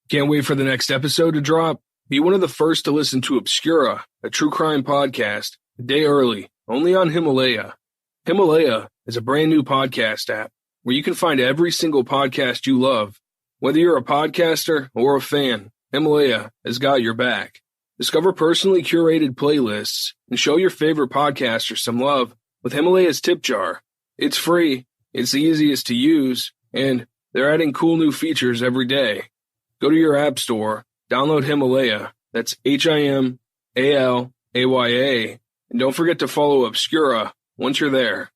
Can't wait for the next episode to drop? Be one of the first to listen to Obscura, a true crime podcast, a day early, only on Himalaya. Himalaya is a brand new podcast app where you can find every single podcast you love. Whether you're a podcaster or a fan, Himalaya has got your back. Discover personally curated playlists and show your favorite podcasters some love with Himalaya's tip jar. It's free, it's the easiest to use, and they're adding cool new features every day. Go to your app store, download Himalaya, that's Himalaya, and don't forget to follow Obscura once you're there.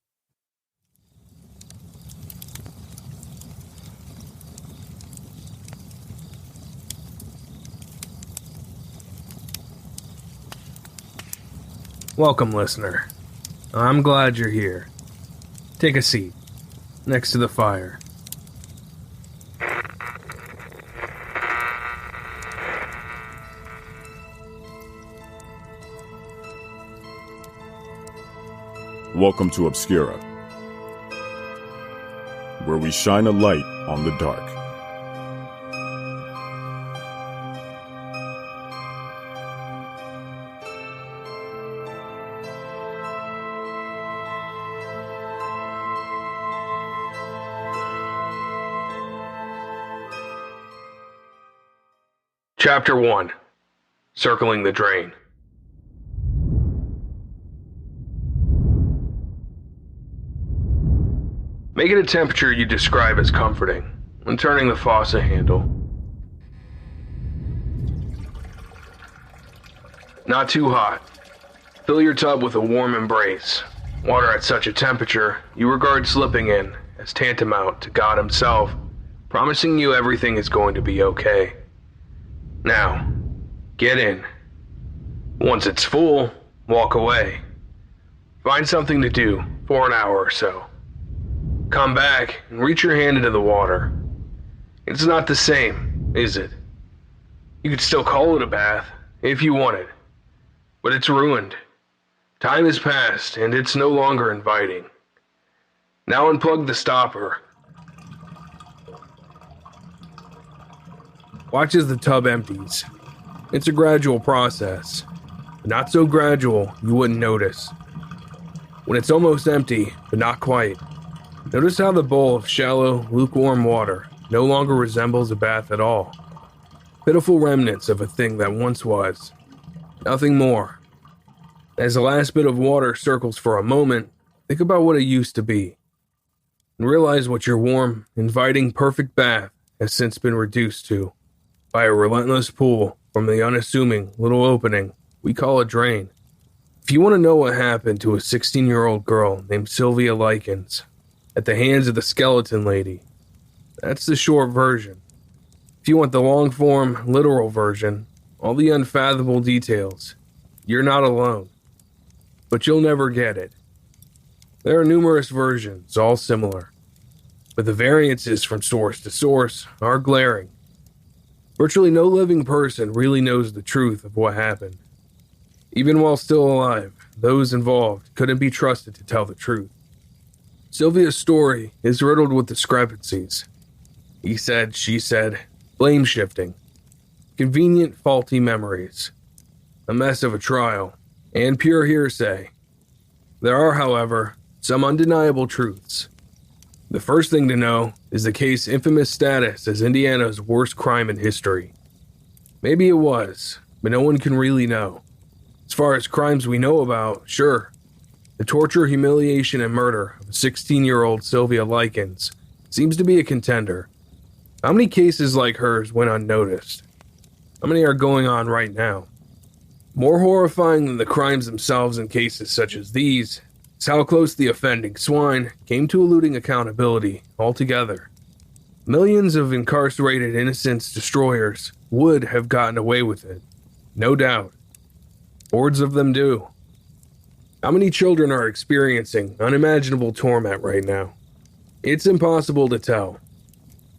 Welcome, listener. I'm glad you're here. Take a seat, next to the fire. Welcome to Obscura, where we shine a light on the dark. Chapter 1. Circling the Drain. Make it a temperature you describe as comforting when turning the faucet handle. Not too hot. Fill your tub with a warm embrace. Water at such a temperature you regard slipping in as tantamount to God himself, promising you everything is going to be okay. Now, get in. Once it's full, walk away. Find something to do for an hour or so. Come back and reach your hand into the water. It's not the same, is it? You could still call it a bath if you wanted, but it's ruined. Time has passed and it's no longer inviting. Now unplug the stopper. Watch as the tub empties. It's a gradual process. Not so gradual you wouldn't notice. When it's almost empty, but not quite, notice how the bowl of shallow, lukewarm water no longer resembles a bath at all. Pitiful remnants of a thing that once was. Nothing more. As the last bit of water circles for a moment, think about what it used to be. And realize what your warm, inviting, perfect bath has since been reduced to by a relentless pull from the unassuming little opening we call a drain. If you want to know what happened to a 16-year-old girl named Sylvia Likens at the hands of the skeleton lady, that's the short version. If you want the long-form, literal version, all the unfathomable details, you're not alone. But you'll never get it. There are numerous versions, all similar, but the variances from source to source are glaring. Virtually no living person really knows the truth of what happened. Even while still alive, those involved couldn't be trusted to tell the truth. Sylvia's story is riddled with discrepancies. He said, she said, blame shifting, convenient faulty memories, a mess of a trial, and pure hearsay. There are, however, some undeniable truths. The first thing to know is the case's infamous status as Indiana's worst crime in history. Maybe it was, but no one can really know. As far as crimes we know about, sure. The torture, humiliation, and murder of 16-year-old Sylvia Likens seems to be a contender. How many cases like hers went unnoticed? How many are going on right now? More horrifying than the crimes themselves in cases such as these is how close the offending swine came to eluding accountability altogether. Millions of incarcerated innocent destroyers would have gotten away with it, no doubt. Hordes of them do. How many children are experiencing unimaginable torment right now? It's impossible to tell.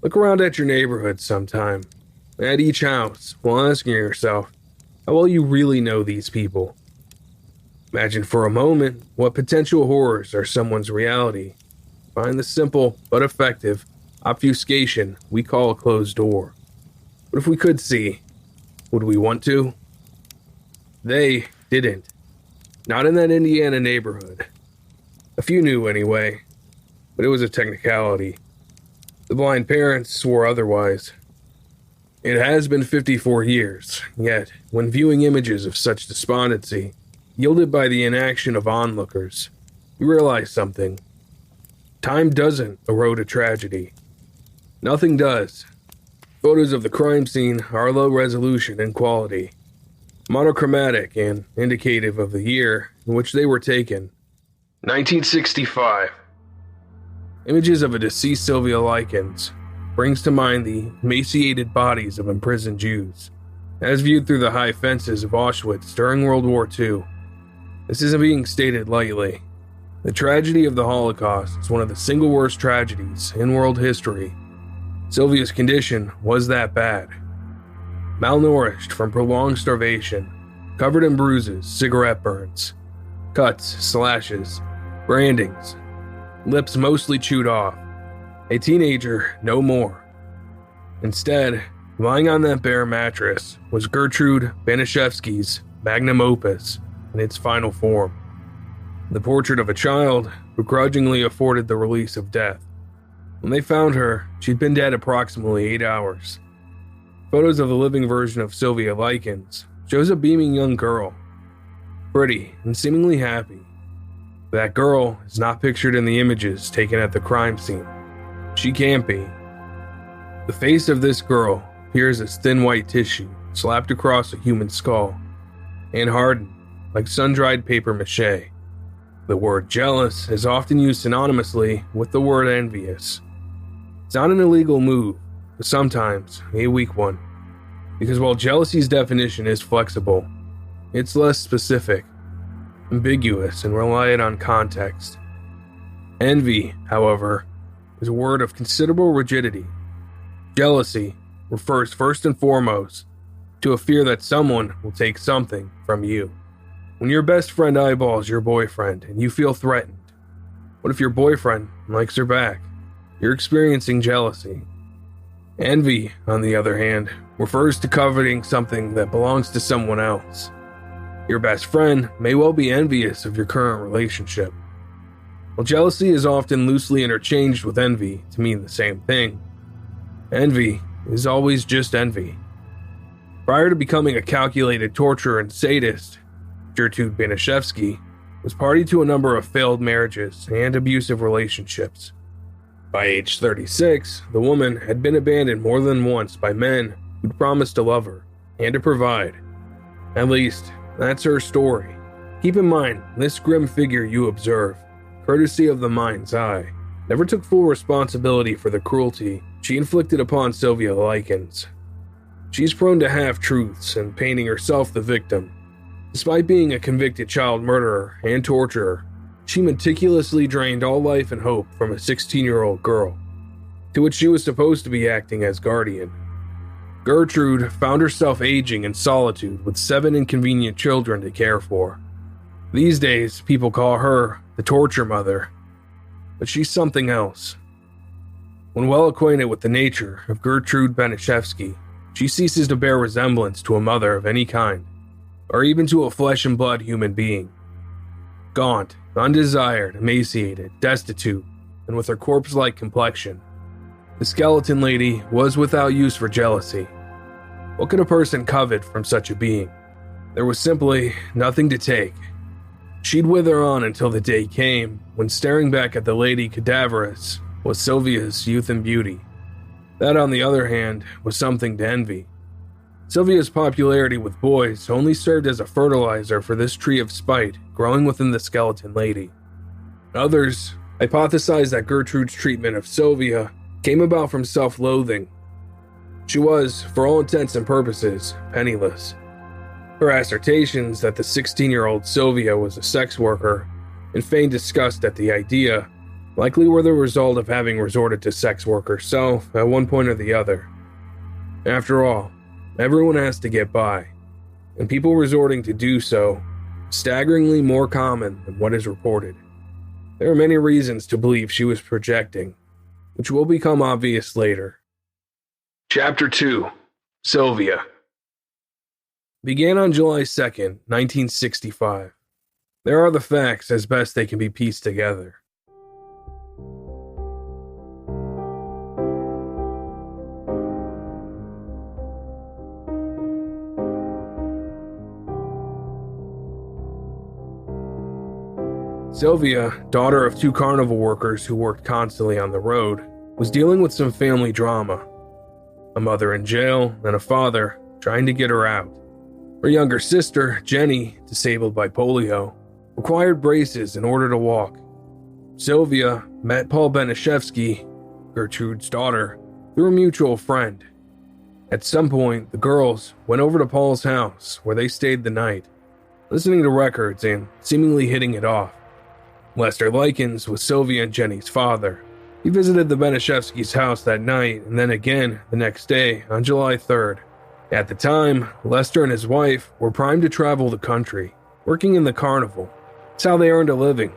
Look around at your neighborhood sometime, at each house, while asking yourself how well you really know these people. Imagine for a moment what potential horrors are someone's reality. Find the simple but effective obfuscation we call a closed door. But if we could see, would we want to? They didn't. Not in that Indiana neighborhood. A few knew anyway, but it was a technicality. The blind parents swore otherwise. It has been 54 years, yet, when viewing images of such despondency, yielded by the inaction of onlookers, you realize something. Time doesn't erode a tragedy. Nothing does. Photos of the crime scene are low resolution and quality, monochromatic and indicative of the year in which they were taken. 1965. Images of a deceased Sylvia Likens brings to mind the emaciated bodies of imprisoned Jews, as viewed through the high fences of Auschwitz during World War II. This isn't being stated lightly. The tragedy of the Holocaust is one of the single worst tragedies in world history. Sylvia's condition was that bad. Malnourished from prolonged starvation, covered in bruises, cigarette burns, cuts, slashes, brandings, lips mostly chewed off. A teenager, no more. Instead, lying on that bare mattress was Gertrude Baniszewski's magnum opus in its final form. The portrait of a child begrudgingly afforded the release of death. When they found her, she'd been dead approximately 8 hours. Photos of the living version of Sylvia Likens shows a beaming young girl, pretty and seemingly happy. That girl is not pictured in the images taken at the crime scene. She can't be. The face of this girl appears as thin white tissue slapped across a human skull and hardened like sun-dried paper mache. The word jealous is often used synonymously with the word envious. It's not an illegal move, but sometimes a weak one, because while jealousy's definition is flexible, it's less specific, ambiguous, and reliant on context. Envy, however, is a word of considerable rigidity. Jealousy refers first and foremost to a fear that someone will take something from you. When your best friend eyeballs your boyfriend and you feel threatened, what if your boyfriend likes her back? You're experiencing jealousy. Envy, on the other hand, refers to coveting something that belongs to someone else. Your best friend may well be envious of your current relationship. While jealousy is often loosely interchanged with envy to mean the same thing, envy is always just envy. Prior to becoming a calculated torturer and sadist, Gertrude Baniszewski was party to a number of failed marriages and abusive relationships. By age 36, the woman had been abandoned more than once by men who'd promised to love her and to provide. At least, that's her story. Keep in mind, this grim figure you observe, courtesy of the mind's eye, never took full responsibility for the cruelty she inflicted upon Sylvia Likens. She's prone to half-truths and painting herself the victim. Despite being a convicted child murderer and torturer, she meticulously drained all life and hope from a 16-year-old girl, to which she was supposed to be acting as guardian. Gertrude found herself aging in solitude with 7 inconvenient children to care for. These days, people call her the torture mother, but she's something else. When well acquainted with the nature of Gertrude Baniszewski, she ceases to bear resemblance to a mother of any kind, or even to a flesh and blood human being. Gaunt, undesired, emaciated, destitute, and with her corpse-like complexion, the skeleton lady was without use for jealousy. What could a person covet from such a being? There was simply nothing to take. She'd wither on until the day came when staring back at the lady cadaverous was Sylvia's youth and beauty. That, on the other hand, was something to envy. Sylvia's popularity with boys only served as a fertilizer for this tree of spite growing within the skeleton lady. Others hypothesized that Gertrude's treatment of Sylvia came about from self-loathing. She was, for all intents and purposes, penniless. Her assertions that the 16-year-old Sylvia was a sex worker and feigned disgust at the idea likely were the result of having resorted to sex work herself at one point or the other. After all, everyone has to get by, and people resorting to do so is staggeringly more common than what is reported. There are many reasons to believe she was projecting, which will become obvious later. Chapter 2. Sylvia. Began on July 2nd, 1965. There are the facts as best they can be pieced together. Sylvia, daughter of two carnival workers who worked constantly on the road, was dealing with some family drama. A mother in jail and a father trying to get her out. Her younger sister, Jenny, disabled by polio, required braces in order to walk. Sylvia met Paul Baniszewski, Gertrude's daughter, through a mutual friend. At some point, the girls went over to Paul's house where they stayed the night, listening to records and seemingly hitting it off. Lester Likens was Sylvia and Jenny's father. He visited the Baniszewski's house that night and then again the next day on July 3rd. At the time, Lester and his wife were primed to travel the country, working in the carnival. It's how they earned a living.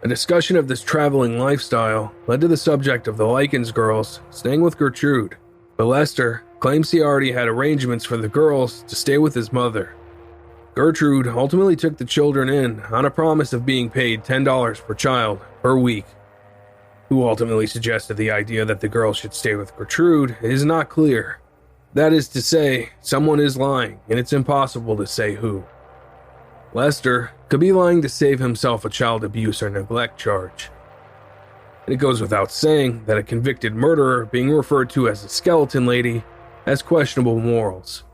A discussion of this traveling lifestyle led to the subject of the Likens girls staying with Gertrude, but Lester claims he already had arrangements for the girls to stay with his mother. Gertrude ultimately took the children in on a promise of being paid $10 per child per week. Who ultimately suggested the idea that the girls should stay with Gertrude is not clear. That is to say, someone is lying, and it's impossible to say who. Lester could be lying to save himself a child abuse or neglect charge. And it goes without saying that a convicted murderer being referred to as a skeleton lady has questionable morals.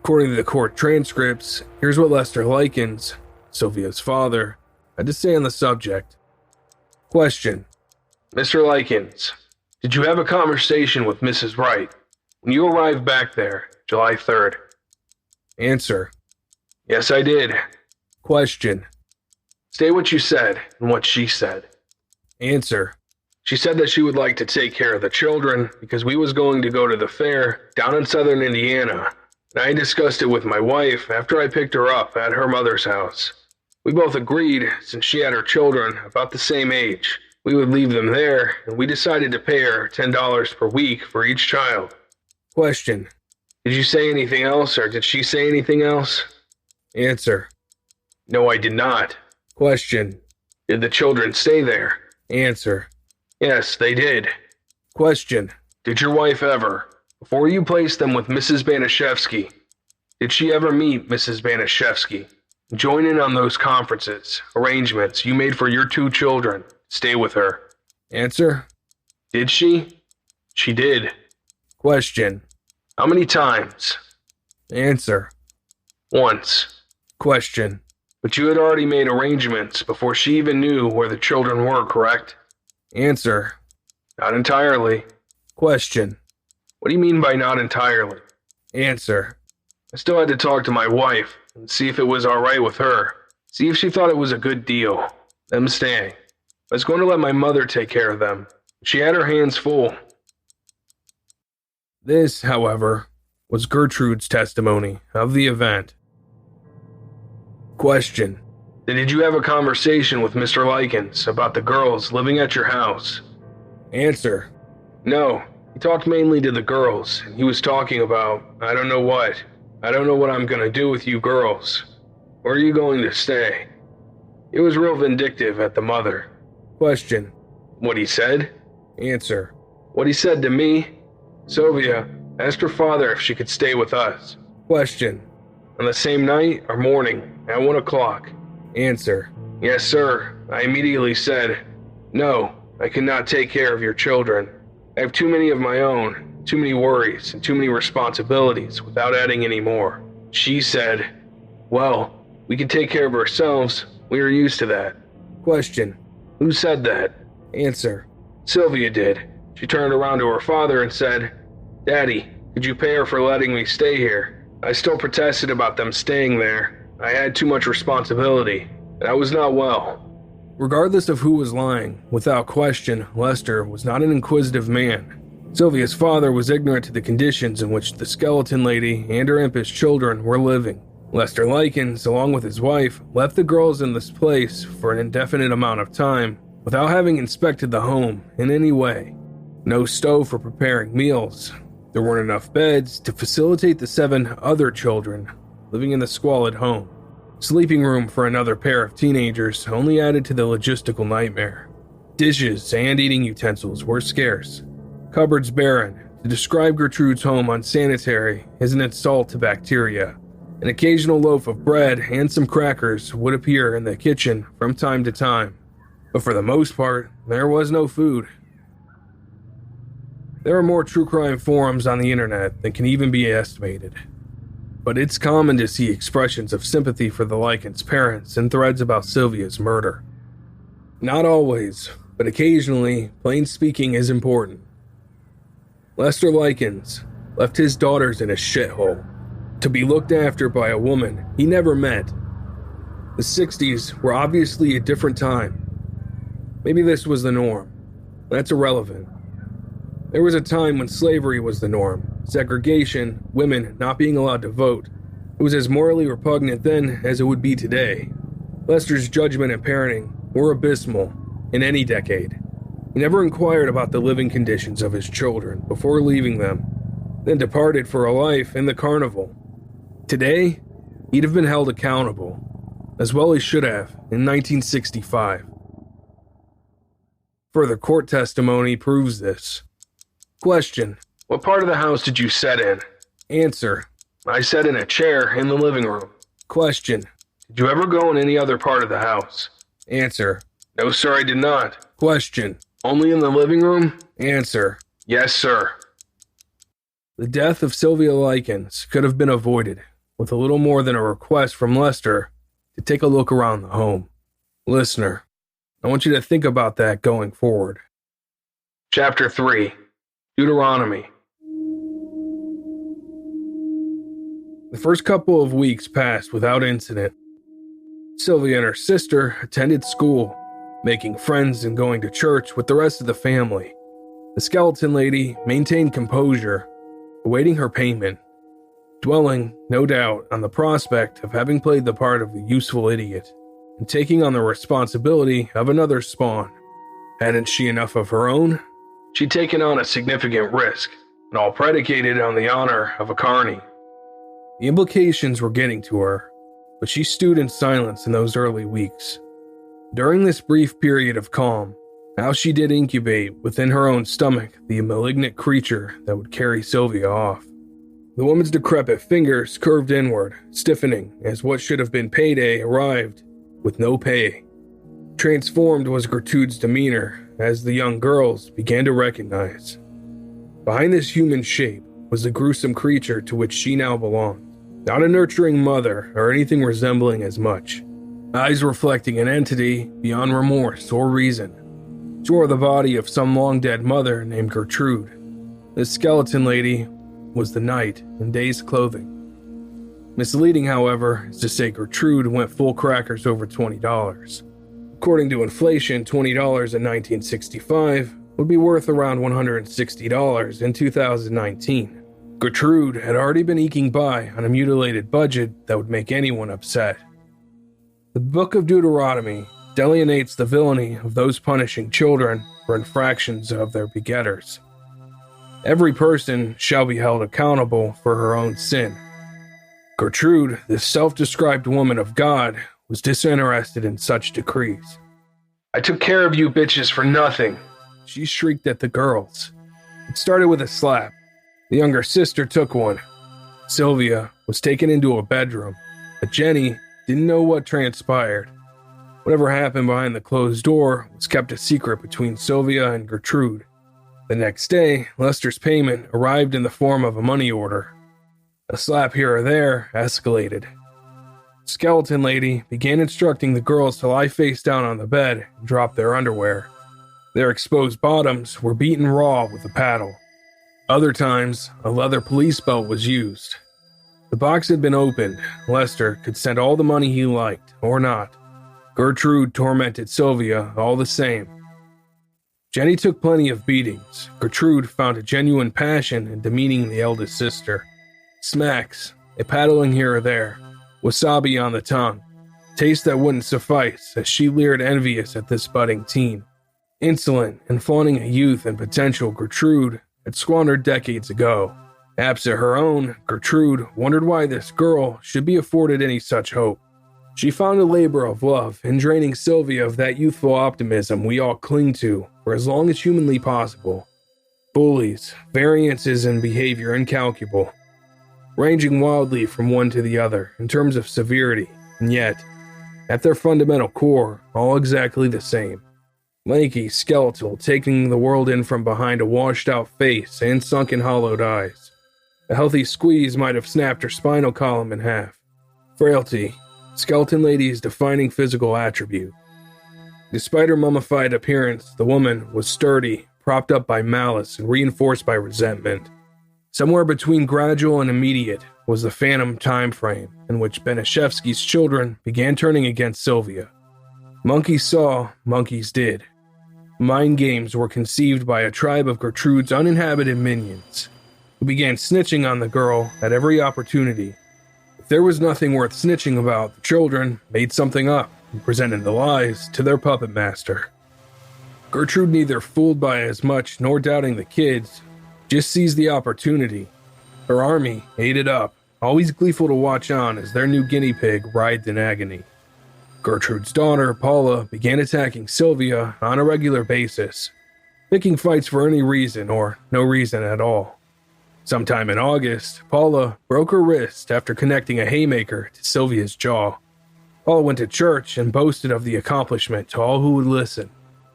According to the court transcripts, here's what Lester Likens, Sylvia's father, had to say on the subject. Question: Mr. Likens, did you have a conversation with Mrs. Wright when you arrived back there, July 3rd? Answer: Yes, I did. Question: State what you said and what she said. Answer: She said that she would like to take care of the children because we was going to go to the fair down in southern Indiana. And I discussed it with my wife after I picked her up at her mother's house. We both agreed, since she had her children about the same age, we would leave them there, and we decided to pay her $10 per week for each child. Question: Did you say anything else, or did she say anything else? Answer: No, I did not. Question: Did the children stay there? Answer: Yes, they did. Question: Did your wife ever, before you placed them with Mrs. Baniszewski, did she ever meet Mrs. Baniszewski, join in on those conferences, arrangements you made for your two children, stay with her? Answer: Did she? She did. Question: How many times? Answer: Once. Question: But you had already made arrangements before she even knew where the children were, correct? Answer: Not entirely. Question: What do you mean by not entirely? Answer: I still had to talk to my wife and see if it was alright with her. See if she thought it was a good deal, them staying. I was going to let my mother take care of them. She had her hands full. This, however, was Gertrude's testimony of the event. Question: Did you have a conversation with Mr. Likens about the girls living at your house? Answer: No. He talked mainly to the girls, and he was talking about, I don't know what. I don't know what I'm going to do with you girls. Where are you going to stay? He was real vindictive at the mother. Question: What he said? Answer: What he said to me? Sylvia asked her father if she could stay with us. Question: On the same night or morning, at 1 o'clock? Answer: Yes, sir. I immediately said, No, I cannot take care of your children. I have too many of my own, too many worries, and too many responsibilities without adding any more. She said, Well, we can take care of ourselves. We are used to that. Question: Who said that? Answer: Sylvia did. She turned around to her father and said, Daddy, could you pay her for letting me stay here? I still protested about them staying there. I had too much responsibility, and I was not well. Regardless of who was lying, without question, Lester was not an inquisitive man. Sylvia's father was ignorant to the conditions in which the skeleton lady and her impish children were living. Lester Likens, along with his wife, left the girls in this place for an indefinite amount of time without having inspected the home in any way. No stove for preparing meals. There weren't enough beds to facilitate the 7 other children living in the squalid home. Sleeping room for another pair of teenagers only added to the logistical nightmare. Dishes and eating utensils were scarce. Cupboards barren. To describe Gertrude's home unsanitary is an insult to bacteria. An occasional loaf of bread and some crackers would appear in the kitchen from time to time, but for the most part, there was no food. There are more true crime forums on the internet than can even be estimated, but it's common to see expressions of sympathy for the Likens' parents in threads about Sylvia's murder. Not always, but occasionally, plain speaking is important. Lester Likens left his daughters in a shithole to be looked after by a woman he never met. The 60s were obviously a different time. Maybe this was the norm. That's irrelevant. There was a time when slavery was the norm, segregation, women not being allowed to vote. It was as morally repugnant then as it would be today. Lester's judgment and parenting were abysmal in any decade. He never inquired about the living conditions of his children before leaving them, then departed for a life in the carnival. Today, he'd have been held accountable, as well he should have in 1965. Further court testimony proves this. Question: what part of the house did you sit in? Answer: I sat in a chair in the living room. Question: did you ever go in any other part of the house? Answer: no, sir, I did not. Question: only in the living room? Answer: yes, sir. The death of Sylvia Likens could have been avoided with a little more than a request from Lester to take a look around the home. Listener, I want you to think about that going forward. Chapter 3, Deuteronomy. The first couple of weeks passed without incident. Sylvia and her sister attended school, making friends and going to church with the rest of the family. The skeleton lady maintained composure, awaiting her payment, dwelling, no doubt, on the prospect of having played the part of the useful idiot and taking on the responsibility of another spawn. Hadn't she enough of her own? She'd taken on a significant risk, and all predicated on the honor of a carny. The implications were getting to her, but she stewed in silence in those early weeks. During this brief period of calm, how she did incubate within her own stomach the malignant creature that would carry Sylvia off. The woman's decrepit fingers curved inward, stiffening as what should have been payday arrived with no pay. Transformed was Gertrude's demeanor as the young girls began to recognize. Behind this human shape was the gruesome creature to which she now belonged. Not a nurturing mother or anything resembling as much. Eyes reflecting an entity beyond remorse or reason. She wore the body of some long-dead mother named Gertrude. This skeleton lady was the night in day's clothing. Misleading, however, is to say Gertrude went full crackers over $20. According to inflation, $20 in 1965 would be worth around $160 in 2019. Gertrude had already been eking by on a mutilated budget that would make anyone upset. The Book of Deuteronomy delineates the villainy of those punishing children for infractions of their begetters. Every person shall be held accountable for her own sin. Gertrude, this self-described woman of God, was disinterested in such decrees. I took care of you bitches for nothing, she shrieked at the girls. It started with a slap. The younger sister took one. Sylvia was taken into a bedroom, but Jenny didn't know what transpired. Whatever happened behind the closed door was kept a secret between Sylvia and Gertrude. The next day, Lester's payment arrived in the form of a money order. A slap here or there escalated. Skeleton Lady began instructing the girls to lie face down on the bed and drop their underwear. Their exposed bottoms were beaten raw with a paddle. Other times, a leather police belt was used. The box had been opened. Lester could send all the money he liked, or not. Gertrude tormented Sylvia all the same. Jenny took plenty of beatings. Gertrude found a genuine passion in demeaning the eldest sister. Smacks, a paddling here or there, wasabi on the tongue. Taste that wouldn't suffice as she leered envious at this budding teen. Insolent and flaunting a youth and potential Gertrude had squandered decades ago. Absent her own, Gertrude wondered why this girl should be afforded any such hope. She found a labor of love in draining Sylvia of that youthful optimism we all cling to for as long as humanly possible. Bullies, variances in behavior incalculable, ranging wildly from one to the other in terms of severity, and yet, at their fundamental core, all exactly the same. Lanky, skeletal, taking the world in from behind a washed-out face and sunken, hollowed eyes. A healthy squeeze might have snapped her spinal column in half. Frailty, skeleton lady's defining physical attribute. Despite her mummified appearance, the woman was sturdy, propped up by malice and reinforced by resentment. Somewhere between gradual and immediate was the phantom time frame in which Baniszewski's children began turning against Sylvia. Monkeys saw, monkeys did. Mind games were conceived by a tribe of Gertrude's uninhabited minions, who began snitching on the girl at every opportunity. If there was nothing worth snitching about, the children made something up and presented the lies to their puppet master. Gertrude, neither fooled by as much nor doubting the kids, just seized the opportunity. Her army ate it up, always gleeful to watch on as their new guinea pig writhed in agony. Gertrude's daughter, Paula, began attacking Sylvia on a regular basis, picking fights for any reason or no reason at all. Sometime in August, Paula broke her wrist after connecting a haymaker to Sylvia's jaw. Paula went to church and boasted of the accomplishment to all who would listen,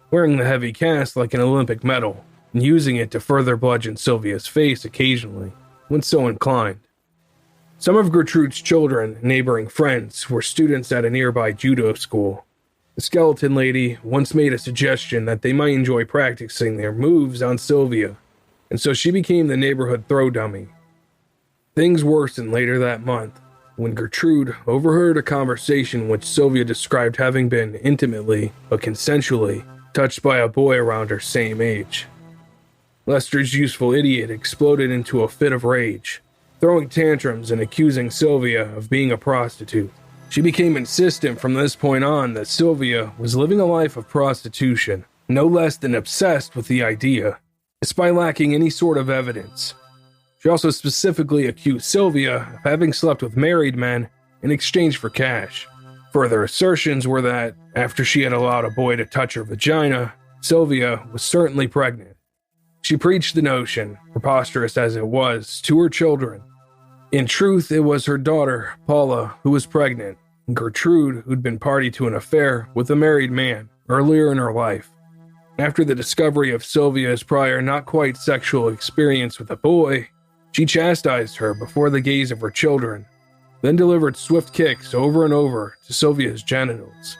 wearing the heavy cast like an Olympic medal and using it to further bludgeon Sylvia's face occasionally, when so inclined. Some of Gertrude's children and neighboring friends were students at a nearby judo school. The skeleton lady once made a suggestion that they might enjoy practicing their moves on Sylvia, and so she became the neighborhood throw dummy. Things worsened later that month, when Gertrude overheard a conversation which Sylvia described having been intimately, but consensually, touched by a boy around her same age. Lester's useful idiot exploded into a fit of rage, throwing tantrums and accusing Sylvia of being a prostitute. She became insistent from this point on that Sylvia was living a life of prostitution, no less than obsessed with the idea, despite lacking any sort of evidence. She also specifically accused Sylvia of having slept with married men in exchange for cash. Further assertions were that, after she had allowed a boy to touch her vagina, Sylvia was certainly pregnant. She preached the notion, preposterous as it was, to her children. In truth, it was her daughter, Paula, who was pregnant, and Gertrude, who'd been party to an affair with a married man earlier in her life. After the discovery of Sylvia's prior not-quite sexual experience with a boy, she chastised her before the gaze of her children, then delivered swift kicks over and over to Sylvia's genitals.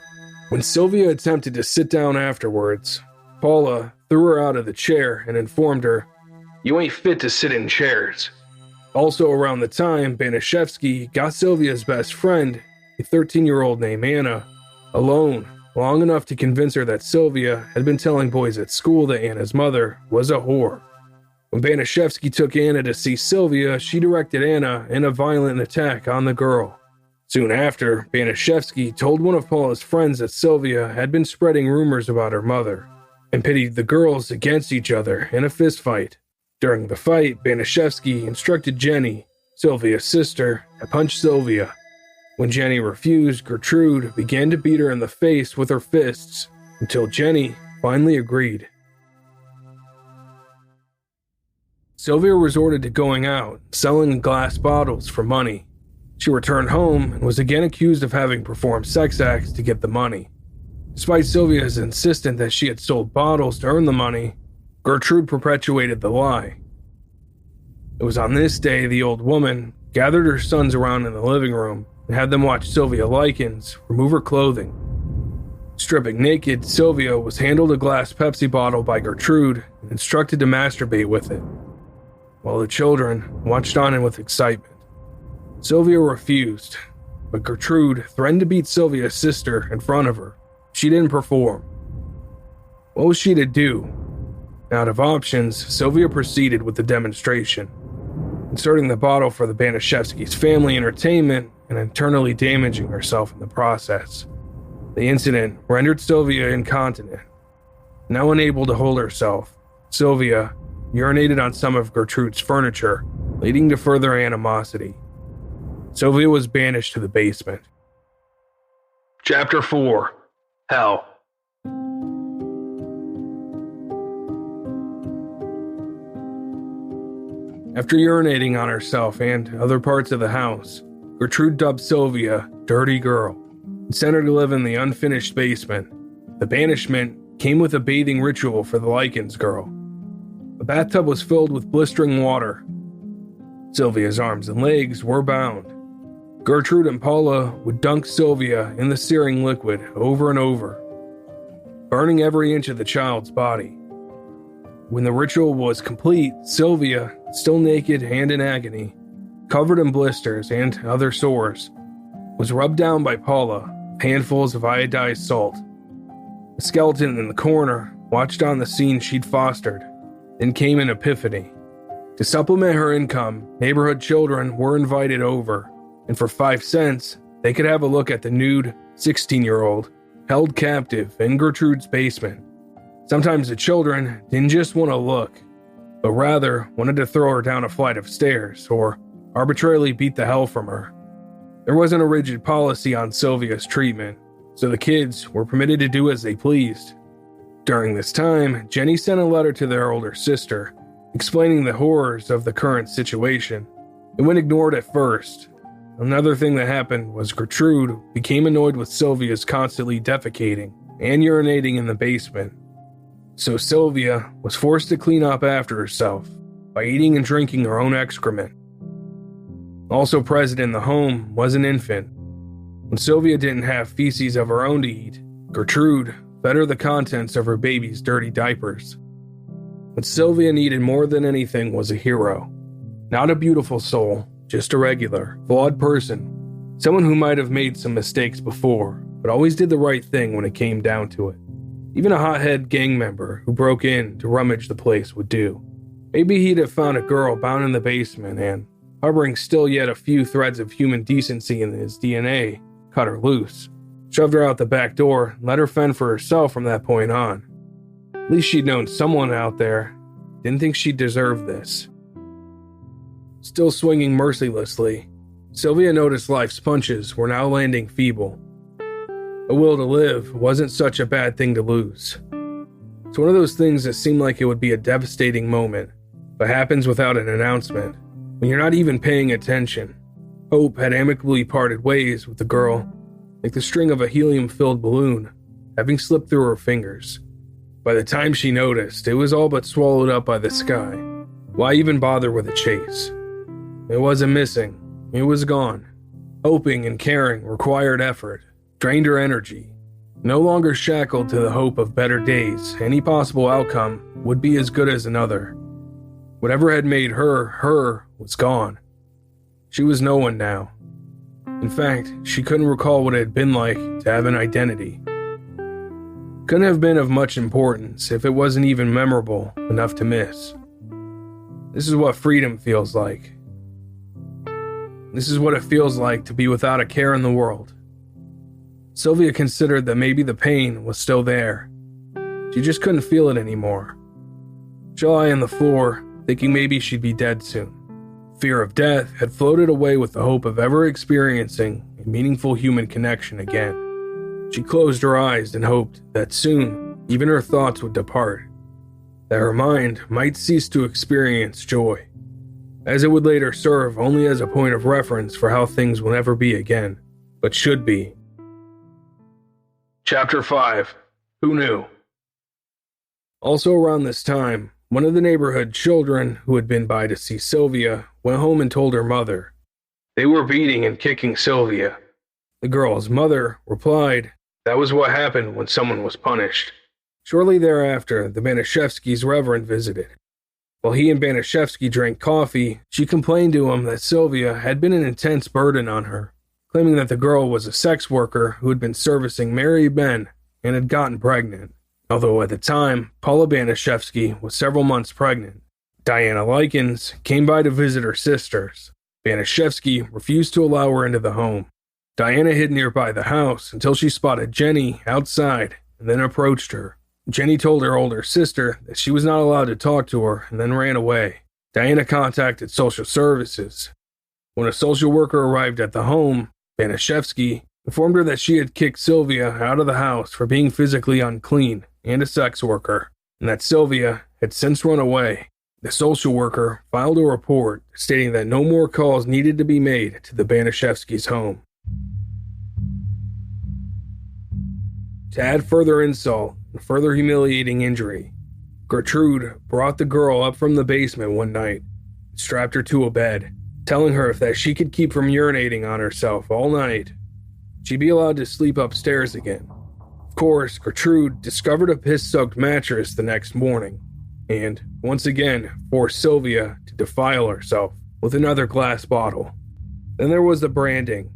When Sylvia attempted to sit down afterwards, Paula threw her out of the chair and informed her, "You ain't fit to sit in chairs." Also around the time, Baniszewski got Sylvia's best friend, a 13-year-old named Anna, alone long enough to convince her that Sylvia had been telling boys at school that Anna's mother was a whore. When Baniszewski took Anna to see Sylvia, she directed Anna in a violent attack on the girl. Soon after, Baniszewski told one of Paula's friends that Sylvia had been spreading rumors about her mother, and pitted the girls against each other in a fistfight. During the fight, Baniszewski instructed Jenny, Sylvia's sister, to punch Sylvia. When Jenny refused, Gertrude began to beat her in the face with her fists, until Jenny finally agreed. Sylvia resorted to going out, selling glass bottles for money. She returned home and was again accused of having performed sex acts to get the money. Despite Sylvia's insistence that she had sold bottles to earn the money, Gertrude perpetuated the lie. It was on this day the old woman gathered her sons around in the living room and had them watch Sylvia Likens remove her clothing. Stripping naked, Sylvia was handed a glass Pepsi bottle by Gertrude and instructed to masturbate with it, while the children watched on with excitement. Sylvia refused, but Gertrude threatened to beat Sylvia's sister in front of her. She didn't perform. What was she to do? Out of options, Sylvia proceeded with the demonstration, inserting the bottle for the Baniszewski's family entertainment and internally damaging herself in the process. The incident rendered Sylvia incontinent. Now unable to hold herself, Sylvia urinated on some of Gertrude's furniture leading to further animosity. Sylvia was banished to the basement. Chapter 4: Hell. After urinating on herself and other parts of the house, Gertrude dubbed Sylvia "dirty girl" and sent her to live in the unfinished basement. The banishment came with a bathing ritual for the Likens girl. The bathtub was filled with blistering water. Sylvia's arms and legs were bound. Gertrude and Paula would dunk Sylvia in the searing liquid over and over, burning every inch of the child's body. When the ritual was complete, Sylvia, still naked and in agony, covered in blisters and other sores, was rubbed down by Paula with handfuls of iodized salt. The skeleton in the corner watched on the scene she'd fostered. Then came an epiphany. To supplement her income, neighborhood children were invited over, and for 5 cents, they could have a look at the nude 16-year-old held captive in Gertrude's basement. Sometimes the children didn't just want to look, but rather wanted to throw her down a flight of stairs or arbitrarily beat the hell from her. There wasn't a rigid policy on Sylvia's treatment, so the kids were permitted to do as they pleased. During this time, Jenny sent a letter to their older sister, explaining the horrors of the current situation. It went ignored at first. Another thing that happened was Gertrude became annoyed with Sylvia's constantly defecating and urinating in the basement. So Sylvia was forced to clean up after herself by eating and drinking her own excrement. Also present in the home was an infant. When Sylvia didn't have feces of her own to eat, Gertrude fed her the contents of her baby's dirty diapers. What Sylvia needed more than anything was a hero. Not a beautiful soul, just a regular, flawed person. Someone who might have made some mistakes before, but always did the right thing when it came down to it. Even a hothead gang member who broke in to rummage the place would do. Maybe he'd have found a girl bound in the basement and, harboring still yet a few threads of human decency in his DNA, cut her loose, shoved her out the back door, and let her fend for herself from that point on. At least she'd known someone out there didn't think she deserved this. Still swinging mercilessly, Sylvia noticed life's punches were now landing feeble. A will to live wasn't such a bad thing to lose. It's one of those things that seem like it would be a devastating moment, but happens without an announcement, when you're not even paying attention. Hope had amicably parted ways with the girl, like the string of a helium-filled balloon, having slipped through her fingers. By the time she noticed, it was all but swallowed up by the sky. Why even bother with a chase? It wasn't missing. It was gone. Hoping and caring required effort, drained her energy. No longer shackled to the hope of better days, any possible outcome would be as good as another. Whatever had made her was gone. She was no one now. In fact, she couldn't recall what it had been like to have an identity. Couldn't have been of much importance if it wasn't even memorable enough to miss. This is what freedom feels like. This is what it feels like to be without a care in the world. Sylvia considered that maybe the pain was still there. She just couldn't feel it anymore. She lay on the floor, thinking maybe she'd be dead soon. Fear of death had floated away with the hope of ever experiencing a meaningful human connection again. She closed her eyes and hoped that soon even her thoughts would depart, that her mind might cease to experience joy, as it would later serve only as a point of reference for how things will never be again, but should be. Chapter 5: Who Knew? Also around this time, one of the neighborhood children who had been by to see Sylvia went home and told her mother. They were beating and kicking Sylvia. The girl's mother replied, that was what happened when someone was punished. Shortly thereafter, the Baniszewski's reverend visited. While he and Baniszewski drank coffee, she complained to him that Sylvia had been an intense burden on her, claiming that the girl was a sex worker who had been servicing married men and had gotten pregnant. Although at the time, Paula Baniszewski was several months pregnant. Diana Likens came by to visit her sisters. Baniszewski refused to allow her into the home. Diana hid nearby the house until she spotted Jenny outside and then approached her. Jenny told her older sister that she was not allowed to talk to her and then ran away. Diana contacted social services. When a social worker arrived at the home, Baniszewski informed her that she had kicked Sylvia out of the house for being physically unclean and a sex worker, and that Sylvia had since run away. The social worker filed a report stating that no more calls needed to be made to the Baniszewski's home. To add further insult and further humiliating injury, Gertrude brought the girl up from the basement one night and strapped her to a bed, telling her if that she could keep from urinating on herself all night, she'd be allowed to sleep upstairs again. Of course, Gertrude discovered a piss-soaked mattress the next morning, and, once again, forced Sylvia to defile herself with another glass bottle. Then there was the branding.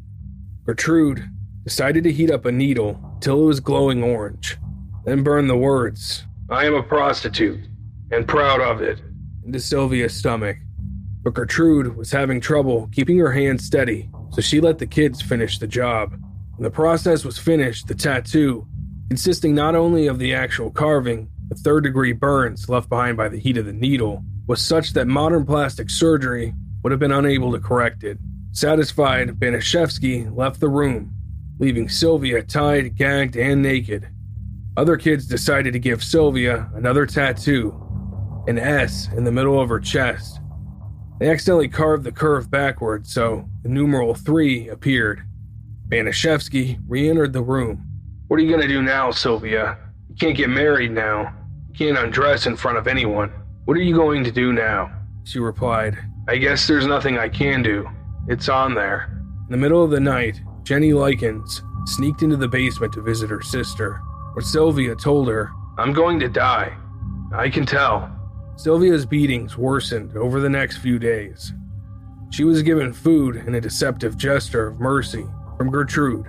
Gertrude decided to heat up a needle till it was glowing orange, then burn the words, "I am a prostitute, and proud of it," into Sylvia's stomach. But Gertrude was having trouble keeping her hands steady, so she let the kids finish the job. When the process was finished, the tattoo, consisting not only of the actual carving, but third-degree burns left behind by the heat of the needle, was such that modern plastic surgery would have been unable to correct it. Satisfied, Baniszewski left the room, leaving Sylvia tied, gagged, and naked. Other kids decided to give Sylvia another tattoo, an S in the middle of her chest. They accidentally carved the curve backwards, so the numeral 3 appeared. Baniszewski re-entered the room. "What are you going to do now, Sylvia? You can't get married now. You can't undress in front of anyone. What are you going to do now?" She replied, "I guess there's nothing I can do. It's on there." In the middle of the night, Jenny Likens sneaked into the basement to visit her sister, where Sylvia told her, "I'm going to die. I can tell." Sylvia's beatings worsened over the next few days. She was given food in a deceptive gesture of mercy from Gertrude,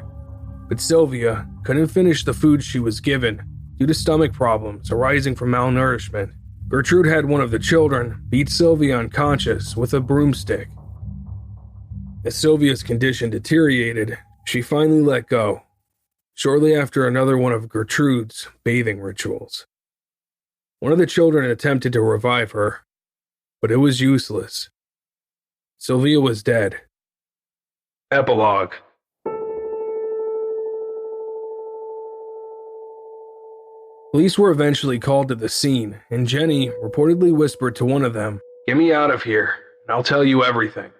but Sylvia couldn't finish the food she was given due to stomach problems arising from malnourishment. Gertrude had one of the children beat Sylvia unconscious with a broomstick. As Sylvia's condition deteriorated, she finally let go, shortly after another one of Gertrude's bathing rituals. One of the children attempted to revive her, but it was useless. Sylvia was dead. Epilogue. Police were eventually called to the scene, and Jenny reportedly whispered to one of them, "Get me out of here, and I'll tell you everything."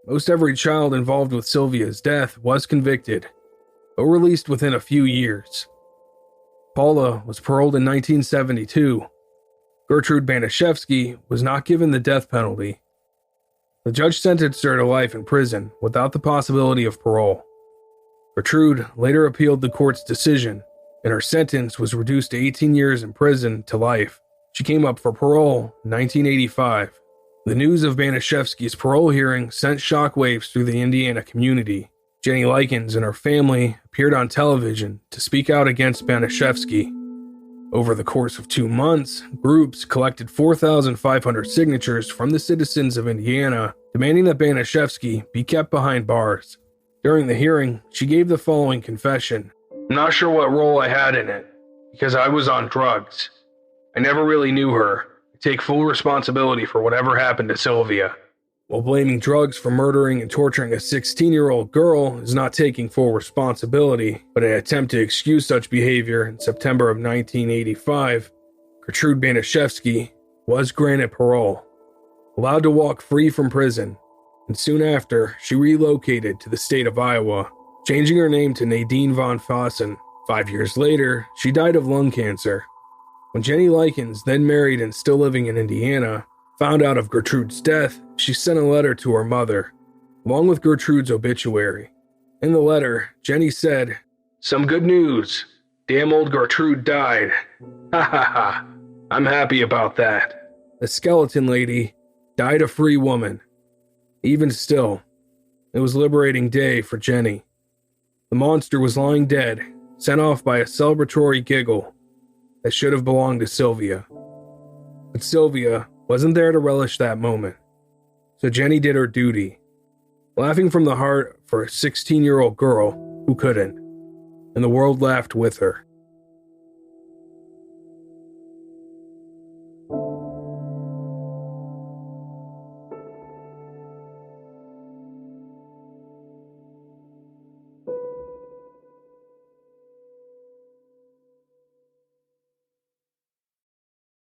Most every child involved with Sylvia's death was convicted, but released within a few years. Paula was paroled in 1972. Gertrude Baniszewski was not given the death penalty. The judge sentenced her to life in prison without the possibility of parole. Gertrude later appealed the court's decision, and her sentence was reduced to 18 years in prison to life. She came up for parole in 1985. The news of Baniszewski's parole hearing sent shockwaves through the Indiana community. Jenny Likens and her family appeared on television to speak out against Baniszewski. Over the course of 2 months, groups collected 4,500 signatures from the citizens of Indiana, demanding that Baniszewski be kept behind bars. During the hearing, she gave the following confession. "I'm not sure what role I had in it, because I was on drugs. I never really knew her. I take full responsibility for whatever happened to Sylvia." While blaming drugs for murdering and torturing a 16-year-old girl is not taking full responsibility, but an attempt to excuse such behavior in September of 1985, Gertrude Baniszewski was granted parole, allowed to walk free from prison, and soon after, she relocated to the state of Iowa, changing her name to Nadine von Fossen. 5 years later, she died of lung cancer. When Jenny Likens, then married and still living in Indiana, found out of Gertrude's death, she sent a letter to her mother, along with Gertrude's obituary. In the letter, Jenny said, "Some good news. Damn old Gertrude died. Ha ha ha. I'm happy about that." The skeleton lady died a free woman. Even still, it was liberating day for Jenny. The monster was lying dead, sent off by a celebratory giggle that should have belonged to Sylvia. But Sylvia wasn't there to relish that moment, so Jenny did her duty, laughing from the heart for a 16-year-old girl who couldn't, and the world laughed with her.